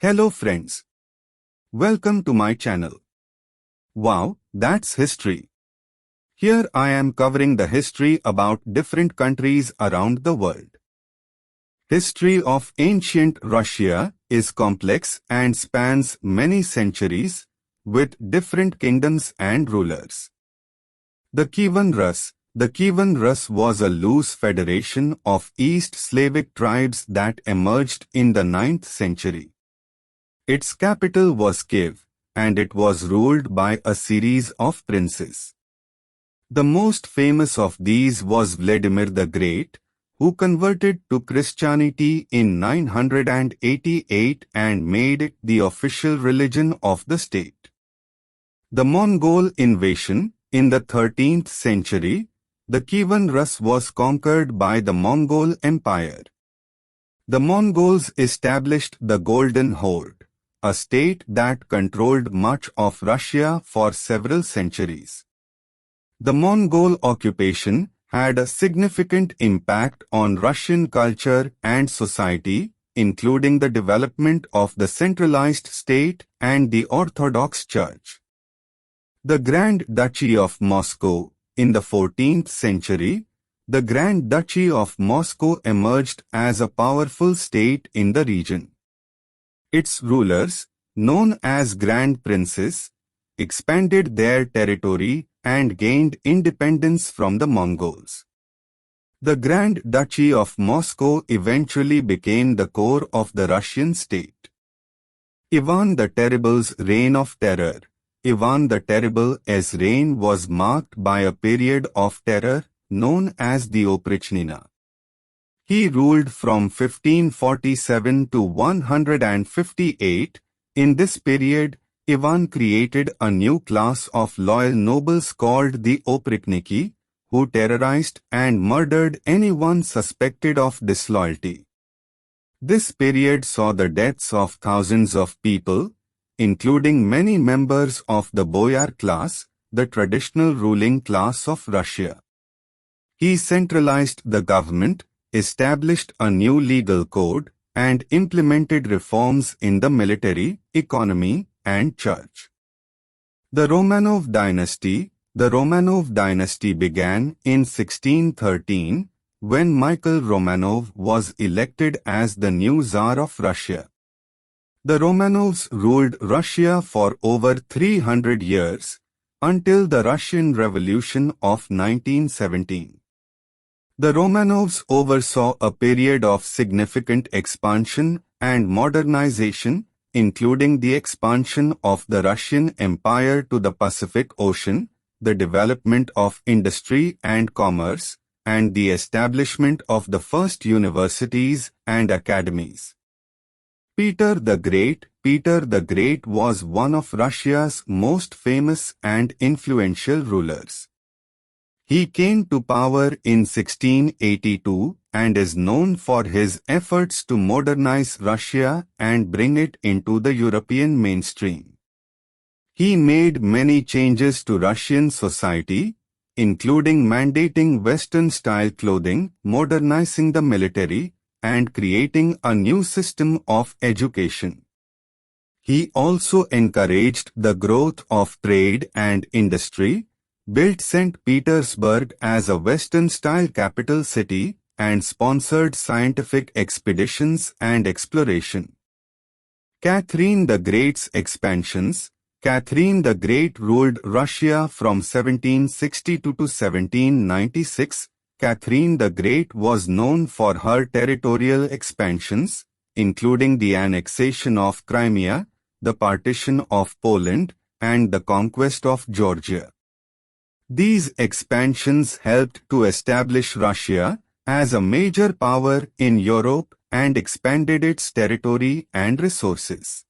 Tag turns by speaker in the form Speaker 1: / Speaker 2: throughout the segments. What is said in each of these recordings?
Speaker 1: Hello friends. Welcome to my channel. Wow, that's history. Here I am covering the history about different countries around the world. History of ancient Russia is complex and spans many centuries, with different kingdoms and rulers. The Kievan Rus was a loose federation of East Slavic tribes that emerged in the 9th century. Its capital was Kiev, and it was ruled by a series of princes. The most famous of these was Vladimir the Great, who converted to Christianity in 988 and made it the official religion of the state. The Mongol invasion. In the 13th century, the Kievan Rus was conquered by the Mongol Empire. The Mongols established the Golden Horde, a state that controlled much of Russia for several centuries. The Mongol occupation had a significant impact on Russian culture and society, including the development of the centralized state and the Orthodox Church. The Grand Duchy of Moscow. In the 14th century, the Grand Duchy of Moscow emerged as a powerful state in the region. Its rulers, known as Grand Princes, expanded their territory and gained independence from the Mongols. The Grand Duchy of Moscow eventually became the core of the Russian state. Ivan the Terrible's reign of terror. Ivan the Terrible's reign was marked by a period of terror known as the Oprichnina. He ruled from 1547 to 158. In this period, Ivan created a new class of loyal nobles called the Oprichniki, who terrorized and murdered anyone suspected of disloyalty. This period saw the deaths of thousands of people, including many members of the boyar class, the traditional ruling class of Russia. He centralized the government, established a new legal code, and implemented reforms in the military, economy, and church. The Romanov dynasty. The Romanov dynasty began in 1613, when Michael Romanov was elected as the new Tsar of Russia. The Romanovs ruled Russia for over 300 years, until the Russian Revolution of 1917. The Romanovs oversaw a period of significant expansion and modernization, including the expansion of the Russian Empire to the Pacific Ocean, the development of industry and commerce, and the establishment of the first universities and academies. Peter the Great was one of Russia's most famous and influential rulers. He came to power in 1682 and is known for his efforts to modernize Russia and bring it into the European mainstream. He made many changes to Russian society, including mandating Western-style clothing, modernizing the military, and creating a new system of education. He also encouraged the growth of trade and industry, built St. Petersburg as a Western-style capital city, and sponsored scientific expeditions and exploration. Catherine the Great's expansions. Catherine the Great ruled Russia from 1762 to 1796. Catherine the Great was known for her territorial expansions, including the annexation of Crimea, the partition of Poland, and the conquest of Georgia. These expansions helped to establish Russia as a major power in Europe and expanded its territory and resources.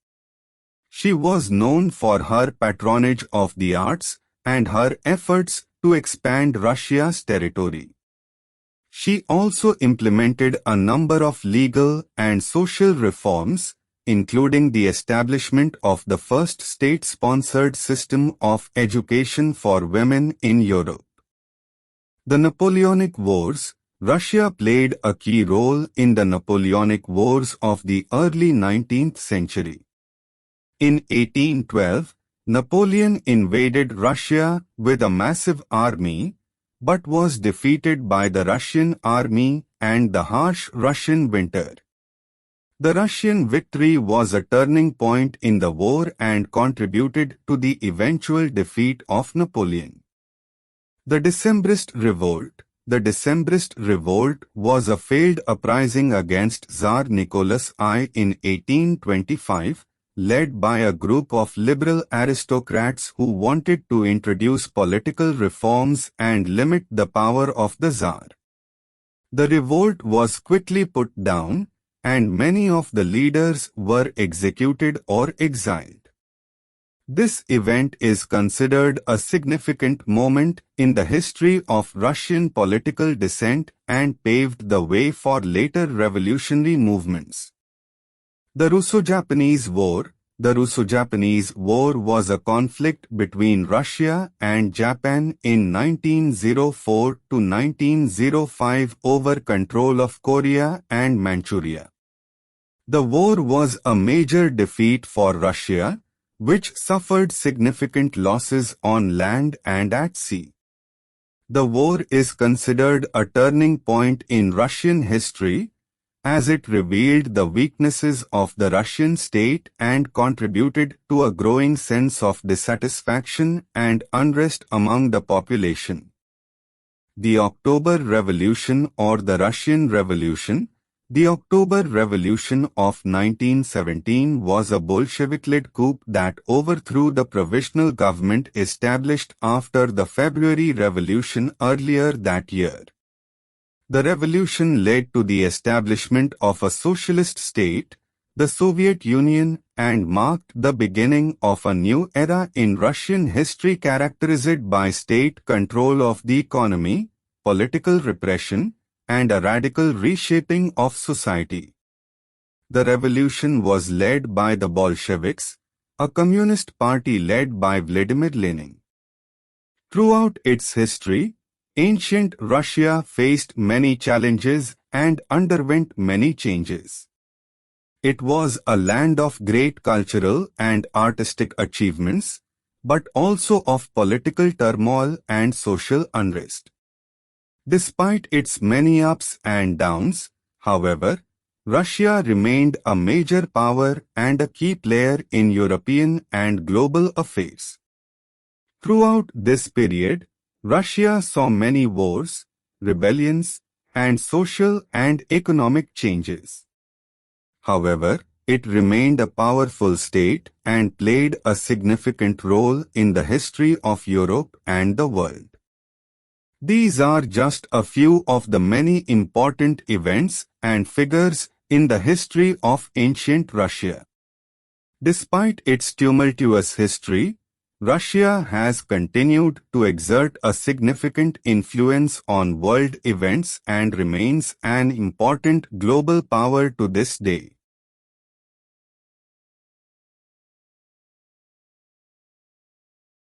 Speaker 1: She was known for her patronage of the arts and her efforts to expand Russia's territory. She also implemented a number of legal and social reforms, including the establishment of the first state-sponsored system of education for women in Europe. The Napoleonic Wars. Russia played a key role in the Napoleonic Wars of the early 19th century. In 1812, Napoleon invaded Russia with a massive army, but was defeated by the Russian army and the harsh Russian winter. The Russian victory was a turning point in the war and contributed to the eventual defeat of Napoleon. The Decembrist Revolt. The Decembrist Revolt was a failed uprising against Tsar Nicholas I in 1825, led by a group of liberal aristocrats who wanted to introduce political reforms and limit the power of the Tsar. The revolt was quickly put down, and many of the leaders were executed or exiled. This event is considered a significant moment in the history of Russian political dissent and paved the way for later revolutionary movements. The Russo-Japanese War. The Russo-Japanese War was a conflict between Russia and Japan in 1904 to 1905 over control of Korea and Manchuria. The war was a major defeat for Russia, which suffered significant losses on land and at sea. The war is considered a turning point in Russian history, as it revealed the weaknesses of the Russian state and contributed to a growing sense of dissatisfaction and unrest among the population. The October Revolution or the Russian Revolution. The October Revolution of 1917 was a Bolshevik-led coup that overthrew the provisional government established after the February Revolution earlier that year. The revolution led to the establishment of a socialist state, the Soviet Union, and marked the beginning of a new era in Russian history characterized by state control of the economy, political repression, and a radical reshaping of society. The revolution was led by the Bolsheviks, a communist party led by Vladimir Lenin. Throughout its history, ancient Russia faced many challenges and underwent many changes. It was a land of great cultural and artistic achievements, but also of political turmoil and social unrest. Despite its many ups and downs, however, Russia remained a major power and a key player in European and global affairs. Throughout this period, Russia saw many wars, rebellions, and social and economic changes. However, it remained a powerful state and played a significant role in the history of Europe and the world. These are just a few of the many important events and figures in the history of ancient Russia. Despite its tumultuous history, Russia has continued to exert a significant influence on world events and remains an important global power to this day.